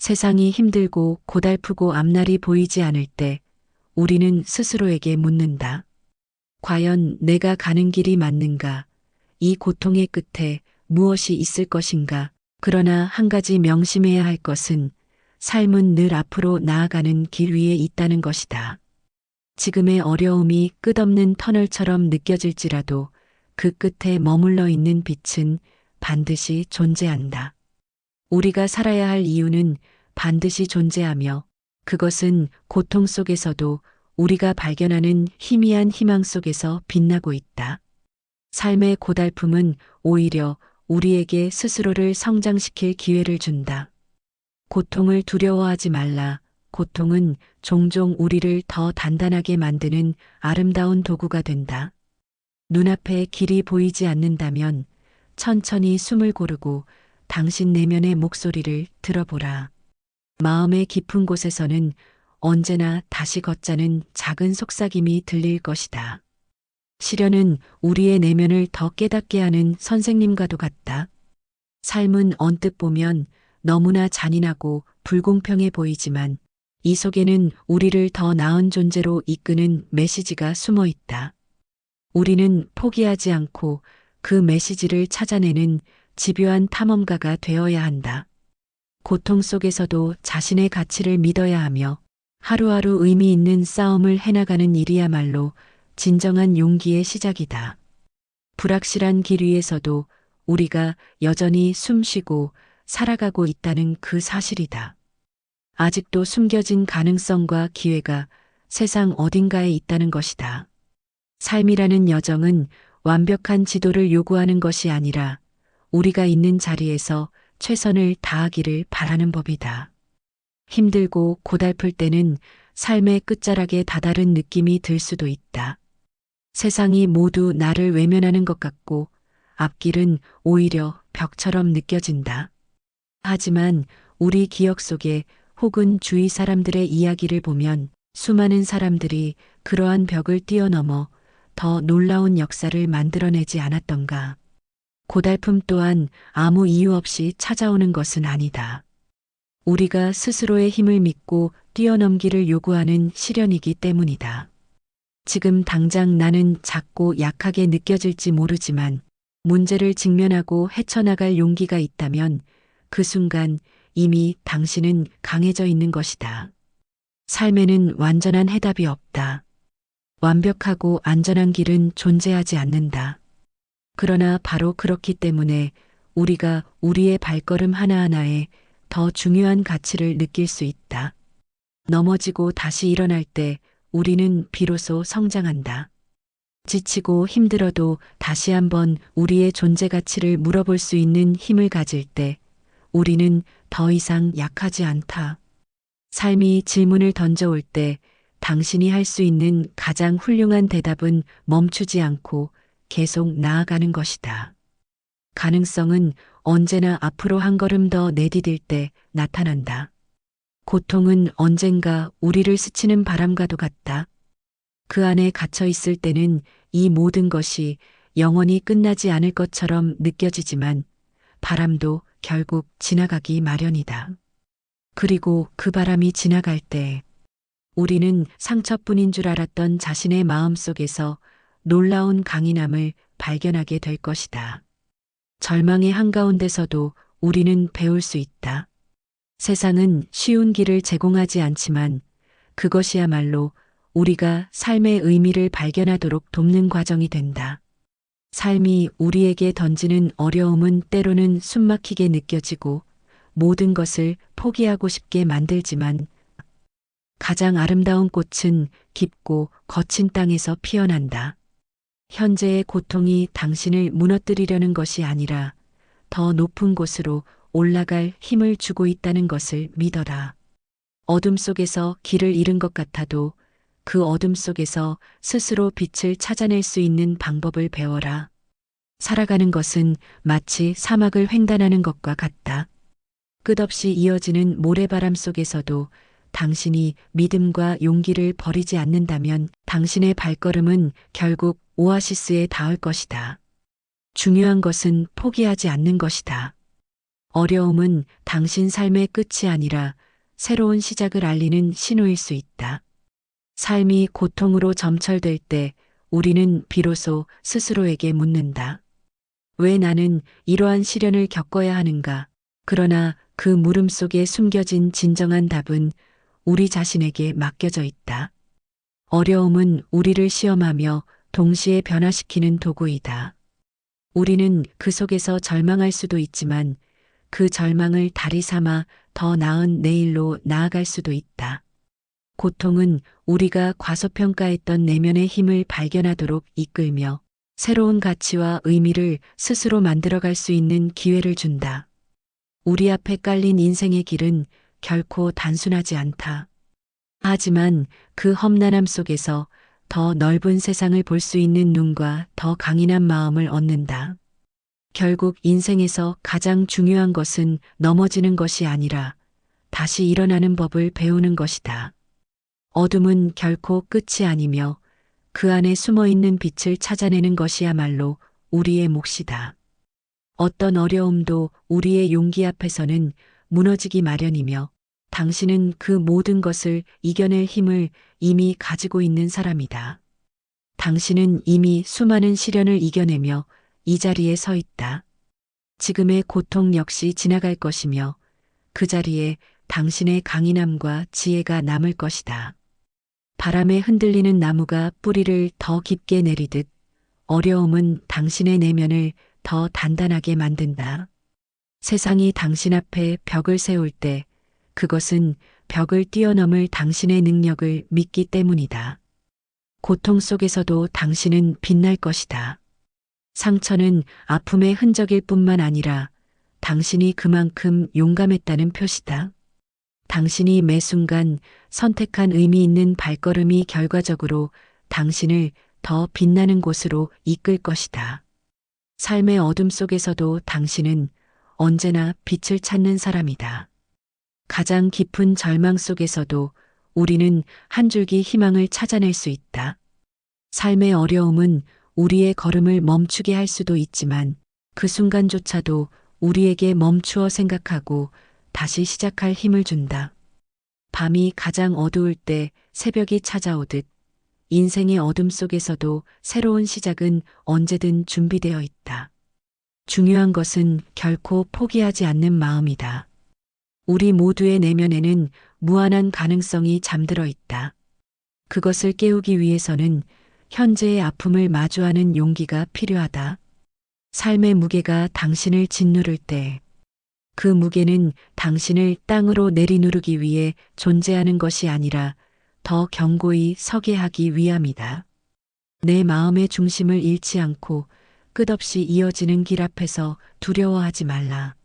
세상이 힘들고 고달프고 앞날이 보이지 않을 때 우리는 스스로에게 묻는다. 과연 내가 가는 길이 맞는가? 이 고통의 끝에 무엇이 있을 것인가? 그러나 한 가지 명심해야 할 것은 삶은 늘 앞으로 나아가는 길 위에 있다는 것이다. 지금의 어려움이 끝없는 터널처럼 느껴질지라도 그 끝에 머물러 있는 빛은 반드시 존재한다. 우리가 살아야 할 이유는 반드시 존재하며 그것은 고통 속에서도 우리가 발견하는 희미한 희망 속에서 빛나고 있다. 삶의 고달픔은 오히려 우리에게 스스로를 성장시킬 기회를 준다. 고통을 두려워하지 말라. 고통은 종종 우리를 더 단단하게 만드는 아름다운 도구가 된다. 눈앞에 길이 보이지 않는다면 천천히 숨을 고르고 당신 내면의 목소리를 들어보라. 마음의 깊은 곳에서는 언제나 다시 걷자는 작은 속삭임이 들릴 것이다. 시련은 우리의 내면을 더 깨닫게 하는 선생님과도 같다. 삶은 언뜻 보면 너무나 잔인하고 불공평해 보이지만 이 속에는 우리를 더 나은 존재로 이끄는 메시지가 숨어 있다. 우리는 포기하지 않고 그 메시지를 찾아내는 집요한 탐험가가 되어야 한다. 고통 속에서도 자신의 가치를 믿어야 하며 하루하루 의미 있는 싸움을 해나가는 일이야말로 진정한 용기의 시작이다. 불확실한 길 위에서도 우리가 여전히 숨쉬고 살아가고 있다는 그 사실이다. 아직도 숨겨진 가능성과 기회가 세상 어딘가에 있다는 것이다. 삶이라는 여정은 완벽한 지도를 요구하는 것이 아니라 우리가 있는 자리에서 최선을 다하기를 바라는 법이다. 힘들고 고달플 때는 삶의 끝자락에 다다른 느낌이 들 수도 있다. 세상이 모두 나를 외면하는 것 같고 앞길은 오히려 벽처럼 느껴진다. 하지만 우리 기억 속에 혹은 주위 사람들의 이야기를 보면 수많은 사람들이 그러한 벽을 뛰어넘어 더 놀라운 역사를 만들어내지 않았던가. 고달픔 또한 아무 이유 없이 찾아오는 것은 아니다. 우리가 스스로의 힘을 믿고 뛰어넘기를 요구하는 시련이기 때문이다. 지금 당장 나는 작고 약하게 느껴질지 모르지만 문제를 직면하고 헤쳐나갈 용기가 있다면 그 순간 이미 당신은 강해져 있는 것이다. 삶에는 완전한 해답이 없다. 완벽하고 안전한 길은 존재하지 않는다. 그러나 바로 그렇기 때문에 우리가 우리의 발걸음 하나하나에 더 중요한 가치를 느낄 수 있다. 넘어지고 다시 일어날 때 우리는 비로소 성장한다. 지치고 힘들어도 다시 한번 우리의 존재 가치를 물어볼 수 있는 힘을 가질 때 우리는 더 이상 약하지 않다. 삶이 질문을 던져올 때 당신이 할 수 있는 가장 훌륭한 대답은 멈추지 않고 계속 나아가는 것이다. 가능성은 언제나 앞으로 한 걸음 더 내디딜 때 나타난다. 고통은 언젠가 우리를 스치는 바람과도 같다. 그 안에 갇혀 있을 때는 이 모든 것이 영원히 끝나지 않을 것처럼 느껴지지만 바람도 결국 지나가기 마련이다. 그리고 그 바람이 지나갈 때 우리는 상처뿐인 줄 알았던 자신의 마음 속에서 놀라운 강인함을 발견하게 될 것이다. 절망의 한가운데서도 우리는 배울 수 있다. 세상은 쉬운 길을 제공하지 않지만 그것이야말로 우리가 삶의 의미를 발견하도록 돕는 과정이 된다. 삶이 우리에게 던지는 어려움은 때로는 숨막히게 느껴지고 모든 것을 포기하고 싶게 만들지만 가장 아름다운 꽃은 깊고 거친 땅에서 피어난다. 현재의 고통이 당신을 무너뜨리려는 것이 아니라 더 높은 곳으로 올라갈 힘을 주고 있다는 것을 믿어라. 어둠 속에서 길을 잃은 것 같아도 그 어둠 속에서 스스로 빛을 찾아낼 수 있는 방법을 배워라. 살아가는 것은 마치 사막을 횡단하는 것과 같다. 끝없이 이어지는 모래바람 속에서도 당신이 믿음과 용기를 버리지 않는다면 당신의 발걸음은 결국 오아시스에 닿을 것이다. 중요한 것은 포기하지 않는 것이다. 어려움은 당신 삶의 끝이 아니라 새로운 시작을 알리는 신호일 수 있다. 삶이 고통으로 점철될 때 우리는 비로소 스스로에게 묻는다. 왜 나는 이러한 시련을 겪어야 하는가? 그러나 그 물음 속에 숨겨진 진정한 답은 우리 자신에게 맡겨져 있다. 어려움은 우리를 시험하며 동시에 변화시키는 도구이다. 우리는 그 속에서 절망할 수도 있지만 그 절망을 다리 삼아 더 나은 내일로 나아갈 수도 있다. 고통은 우리가 과소평가했던 내면의 힘을 발견하도록 이끌며 새로운 가치와 의미를 스스로 만들어갈 수 있는 기회를 준다. 우리 앞에 깔린 인생의 길은 결코 단순하지 않다. 하지만 그 험난함 속에서 더 넓은 세상을 볼 수 있는 눈과 더 강인한 마음을 얻는다. 결국 인생에서 가장 중요한 것은 넘어지는 것이 아니라 다시 일어나는 법을 배우는 것이다. 어둠은 결코 끝이 아니며 그 안에 숨어 있는 빛을 찾아내는 것이야말로 우리의 몫이다. 어떤 어려움도 우리의 용기 앞에서는 무너지기 마련이며 당신은 그 모든 것을 이겨낼 힘을 이미 가지고 있는 사람이다. 당신은 이미 수많은 시련을 이겨내며 이 자리에 서 있다. 지금의 고통 역시 지나갈 것이며 그 자리에 당신의 강인함과 지혜가 남을 것이다. 바람에 흔들리는 나무가 뿌리를 더 깊게 내리듯 어려움은 당신의 내면을 더 단단하게 만든다. 세상이 당신 앞에 벽을 세울 때 그것은 벽을 뛰어넘을 당신의 능력을 믿기 때문이다. 고통 속에서도 당신은 빛날 것이다. 상처는 아픔의 흔적일 뿐만 아니라 당신이 그만큼 용감했다는 표시다. 당신이 매 순간 선택한 의미 있는 발걸음이 결과적으로 당신을 더 빛나는 곳으로 이끌 것이다. 삶의 어둠 속에서도 당신은 언제나 빛을 찾는 사람이다. 가장 깊은 절망 속에서도 우리는 한 줄기 희망을 찾아낼 수 있다. 삶의 어려움은 우리의 걸음을 멈추게 할 수도 있지만 그 순간조차도 우리에게 멈추어 생각하고 다시 시작할 힘을 준다. 밤이 가장 어두울 때 새벽이 찾아오듯 인생의 어둠 속에서도 새로운 시작은 언제든 준비되어 있다. 중요한 것은 결코 포기하지 않는 마음이다. 우리 모두의 내면에는 무한한 가능성이 잠들어 있다. 그것을 깨우기 위해서는 현재의 아픔을 마주하는 용기가 필요하다. 삶의 무게가 당신을 짓누를 때 그 무게는 당신을 땅으로 내리누르기 위해 존재하는 것이 아니라 더 견고히 서게 하기 위함이다. 내 마음의 중심을 잃지 않고 끝없이 이어지는 길 앞에서 두려워하지 말라.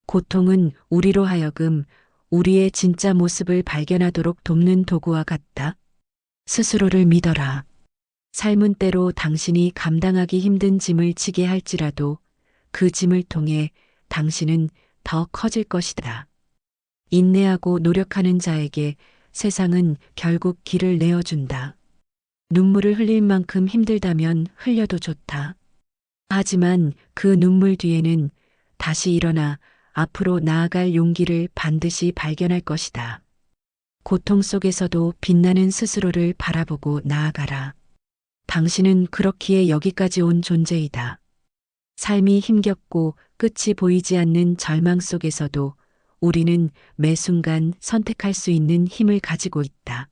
고통은 우리로 하여금 우리의 진짜 모습을 발견하도록 돕는 도구와 같다. 스스로를 믿어라. 삶은 때로 당신이 감당하기 힘든 짐을 지게 할지라도 그 짐을 통해 당신은 더 커질 것이다. 인내하고 노력하는 자에게 세상은 결국 길을 내어준다. 눈물을 흘릴 만큼 힘들다면 흘려도 좋다. 하지만 그 눈물 뒤에는 다시 일어나 앞으로 나아갈 용기를 반드시 발견할 것이다. 고통 속에서도 빛나는 스스로를 바라보고 나아가라. 당신은 그렇기에 여기까지 온 존재이다. 삶이 힘겹고 끝이 보이지 않는 절망 속에서도 우리는 매 순간 선택할 수 있는 힘을 가지고 있다.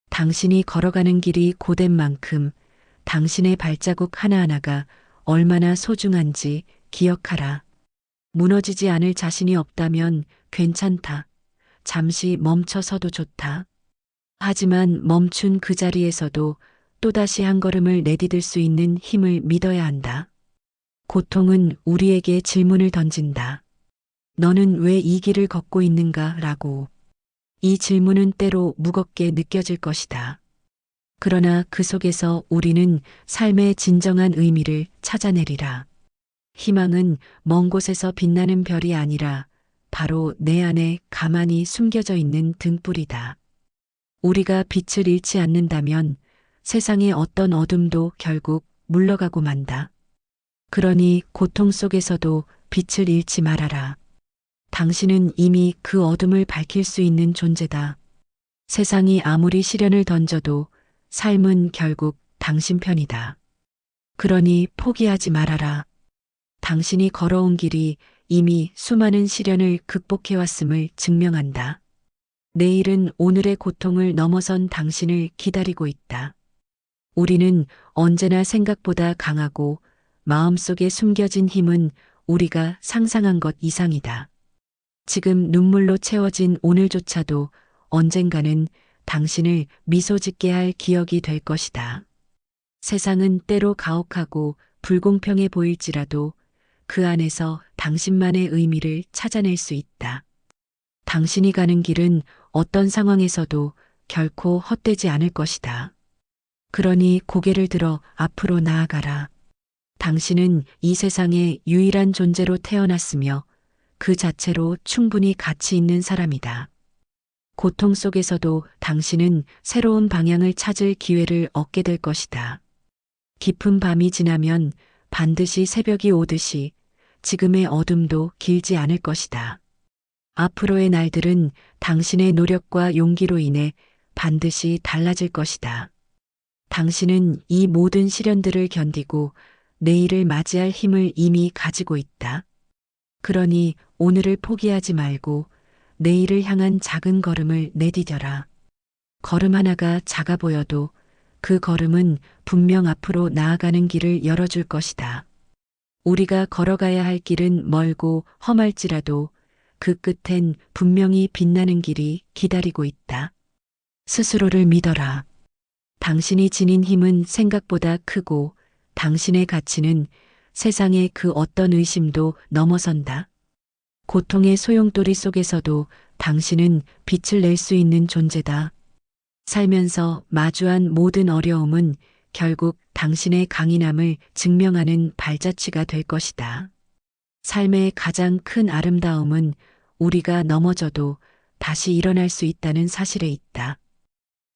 당신이 걸어가는 길이 고된 만큼 당신의 발자국 하나하나가 얼마나 소중한지 기억하라. 무너지지 않을 자신이 없다면 괜찮다. 잠시 멈춰서도 좋다. 하지만 멈춘 그 자리에서도 또다시 한 걸음을 내디딜 수 있는 힘을 믿어야 한다. 고통은 우리에게 질문을 던진다. 너는 왜 이 길을 걷고 있는가? 라고. 이 질문은 때로 무겁게 느껴질 것이다. 그러나 그 속에서 우리는 삶의 진정한 의미를 찾아내리라. 희망은 먼 곳에서 빛나는 별이 아니라 바로 내 안에 가만히 숨겨져 있는 등불이다. 우리가 빛을 잃지 않는다면 세상의 어떤 어둠도 결국 물러가고 만다. 그러니 고통 속에서도 빛을 잃지 말아라. 당신은 이미 그 어둠을 밝힐 수 있는 존재다. 세상이 아무리 시련을 던져도 삶은 결국 당신 편이다. 그러니 포기하지 말아라. 당신이 걸어온 길이 이미 수많은 시련을 극복해왔음을 증명한다. 내일은 오늘의 고통을 넘어선 당신을 기다리고 있다. 우리는 언제나 생각보다 강하고 마음속에 숨겨진 힘은 우리가 상상한 것 이상이다. 지금 눈물로 채워진 오늘조차도 언젠가는 당신을 미소 짓게 할 기억이 될 것이다. 세상은 때로 가혹하고 불공평해 보일지라도 그 안에서 당신만의 의미를 찾아낼 수 있다. 당신이 가는 길은 어떤 상황에서도 결코 헛되지 않을 것이다. 그러니 고개를 들어 앞으로 나아가라. 당신은 이 세상의 유일한 존재로 태어났으며 그 자체로 충분히 가치 있는 사람이다. 고통 속에서도 당신은 새로운 방향을 찾을 기회를 얻게 될 것이다. 깊은 밤이 지나면 반드시 새벽이 오듯이 지금의 어둠도 길지 않을 것이다. 앞으로의 날들은 당신의 노력과 용기로 인해 반드시 달라질 것이다. 당신은 이 모든 시련들을 견디고 내일을 맞이할 힘을 이미 가지고 있다. 그러니 오늘을 포기하지 말고 내일을 향한 작은 걸음을 내디뎌라. 걸음 하나가 작아 보여도 그 걸음은 분명 앞으로 나아가는 길을 열어줄 것이다. 우리가 걸어가야 할 길은 멀고 험할지라도 그 끝엔 분명히 빛나는 길이 기다리고 있다. 스스로를 믿어라. 당신이 지닌 힘은 생각보다 크고 당신의 가치는 세상의 그 어떤 의심도 넘어선다. 고통의 소용돌이 속에서도 당신은 빛을 낼 수 있는 존재다. 살면서 마주한 모든 어려움은 결국 당신의 강인함을 증명하는 발자취가 될 것이다. 삶의 가장 큰 아름다움은 우리가 넘어져도 다시 일어날 수 있다는 사실에 있다.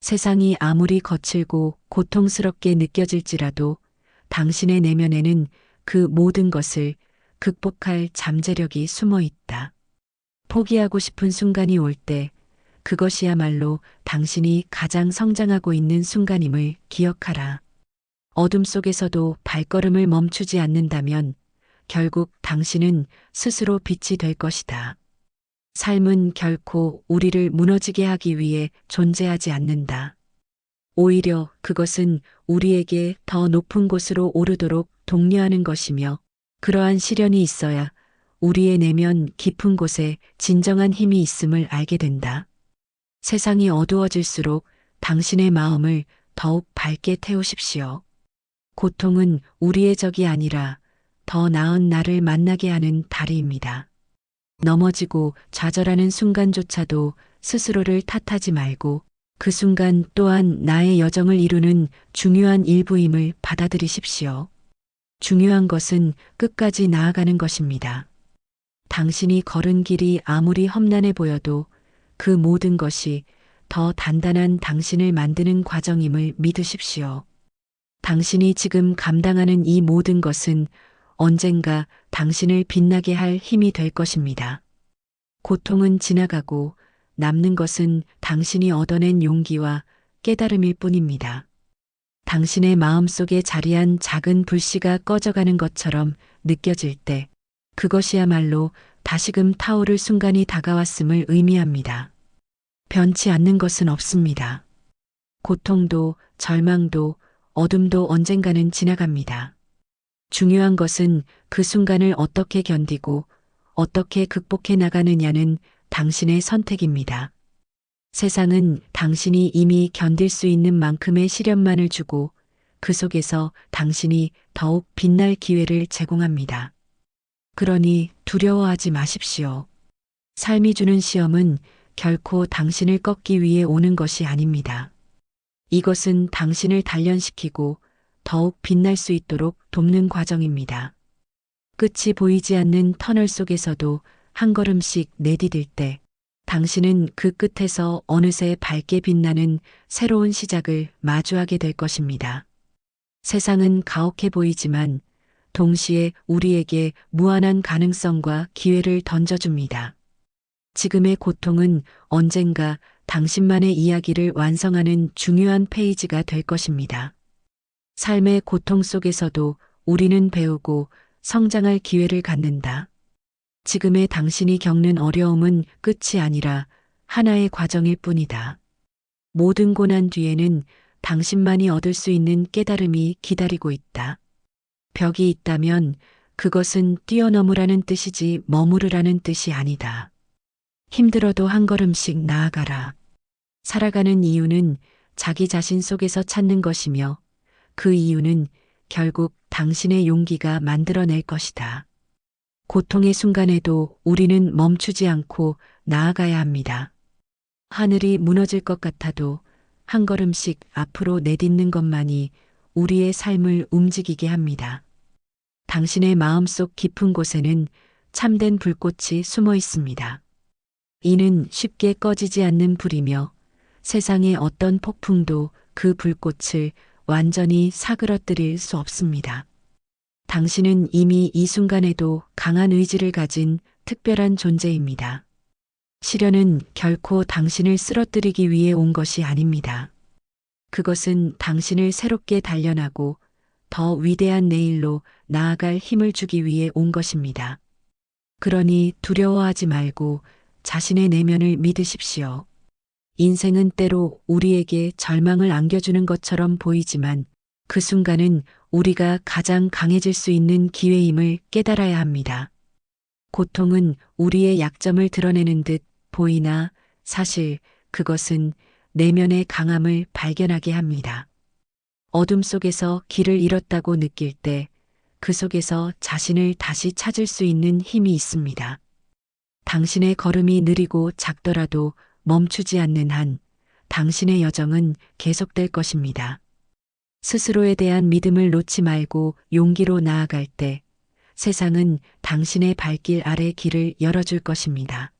세상이 아무리 거칠고 고통스럽게 느껴질지라도 당신의 내면에는 그 모든 것을 극복할 잠재력이 숨어 있다. 포기하고 싶은 순간이 올 때 그것이야말로 당신이 가장 성장하고 있는 순간임을 기억하라. 어둠 속에서도 발걸음을 멈추지 않는다면 결국 당신은 스스로 빛이 될 것이다. 삶은 결코 우리를 무너지게 하기 위해 존재하지 않는다. 오히려 그것은 우리에게 더 높은 곳으로 오르도록 독려하는 것이며 그러한 시련이 있어야 우리의 내면 깊은 곳에 진정한 힘이 있음을 알게 된다. 세상이 어두워질수록 당신의 마음을 더욱 밝게 태우십시오. 고통은 우리의 적이 아니라 더 나은 나를 만나게 하는 다리입니다. 넘어지고 좌절하는 순간조차도 스스로를 탓하지 말고 그 순간 또한 나의 여정을 이루는 중요한 일부임을 받아들이십시오. 중요한 것은 끝까지 나아가는 것입니다. 당신이 걸은 길이 아무리 험난해 보여도 그 모든 것이 더 단단한 당신을 만드는 과정임을 믿으십시오. 당신이 지금 감당하는 이 모든 것은 언젠가 당신을 빛나게 할 힘이 될 것입니다. 고통은 지나가고 남는 것은 당신이 얻어낸 용기와 깨달음일 뿐입니다. 당신의 마음속에 자리한 작은 불씨가 꺼져가는 것처럼 느껴질 때 그것이야말로 다시금 타오를 순간이 다가왔음을 의미합니다. 변치 않는 것은 없습니다. 고통도 절망도 어둠도 언젠가는 지나갑니다. 중요한 것은 그 순간을 어떻게 견디고 어떻게 극복해 나가느냐는 당신의 선택입니다. 세상은 당신이 이미 견딜 수 있는 만큼의 시련만을 주고 그 속에서 당신이 더욱 빛날 기회를 제공합니다. 그러니 두려워하지 마십시오. 삶이 주는 시험은 결코 당신을 꺾기 위해 오는 것이 아닙니다. 이것은 당신을 단련시키고 더욱 빛날 수 있도록 돕는 과정입니다. 끝이 보이지 않는 터널 속에서도 한 걸음씩 내디딜 때 당신은 그 끝에서 어느새 밝게 빛나는 새로운 시작을 마주하게 될 것입니다. 세상은 가혹해 보이지만 동시에 우리에게 무한한 가능성과 기회를 던져줍니다. 지금의 고통은 언젠가 당신만의 이야기를 완성하는 중요한 페이지가 될 것입니다. 삶의 고통 속에서도 우리는 배우고 성장할 기회를 갖는다. 지금의 당신이 겪는 어려움은 끝이 아니라 하나의 과정일 뿐이다. 모든 고난 뒤에는 당신만이 얻을 수 있는 깨달음이 기다리고 있다. 벽이 있다면 그것은 뛰어넘으라는 뜻이지 머무르라는 뜻이 아니다. 힘들어도 한 걸음씩 나아가라. 살아가는 이유는 자기 자신 속에서 찾는 것이며 그 이유는 결국 당신의 용기가 만들어낼 것이다. 고통의 순간에도 우리는 멈추지 않고 나아가야 합니다. 하늘이 무너질 것 같아도 한 걸음씩 앞으로 내딛는 것만이 우리의 삶을 움직이게 합니다. 당신의 마음속 깊은 곳에는 참된 불꽃이 숨어 있습니다. 이는 쉽게 꺼지지 않는 불이며 세상의 어떤 폭풍도 그 불꽃을 완전히 사그러뜨릴 수 없습니다. 당신은 이미 이 순간에도 강한 의지를 가진 특별한 존재입니다. 시련은 결코 당신을 쓰러뜨리기 위해 온 것이 아닙니다. 그것은 당신을 새롭게 단련하고 더 위대한 내일로 나아갈 힘을 주기 위해 온 것입니다. 그러니 두려워하지 말고 자신의 내면을 믿으십시오. 인생은 때로 우리에게 절망을 안겨주는 것처럼 보이지만 그 순간은 우리가 가장 강해질 수 있는 기회임을 깨달아야 합니다. 고통은 우리의 약점을 드러내는 듯 보이나 사실 그것은 내면의 강함을 발견하게 합니다. 어둠 속에서 길을 잃었다고 느낄 때 그 속에서 자신을 다시 찾을 수 있는 힘이 있습니다. 당신의 걸음이 느리고 작더라도 멈추지 않는 한 당신의 여정은 계속될 것입니다. 스스로에 대한 믿음을 놓지 말고 용기로 나아갈 때 세상은 당신의 발길 아래 길을 열어줄 것입니다.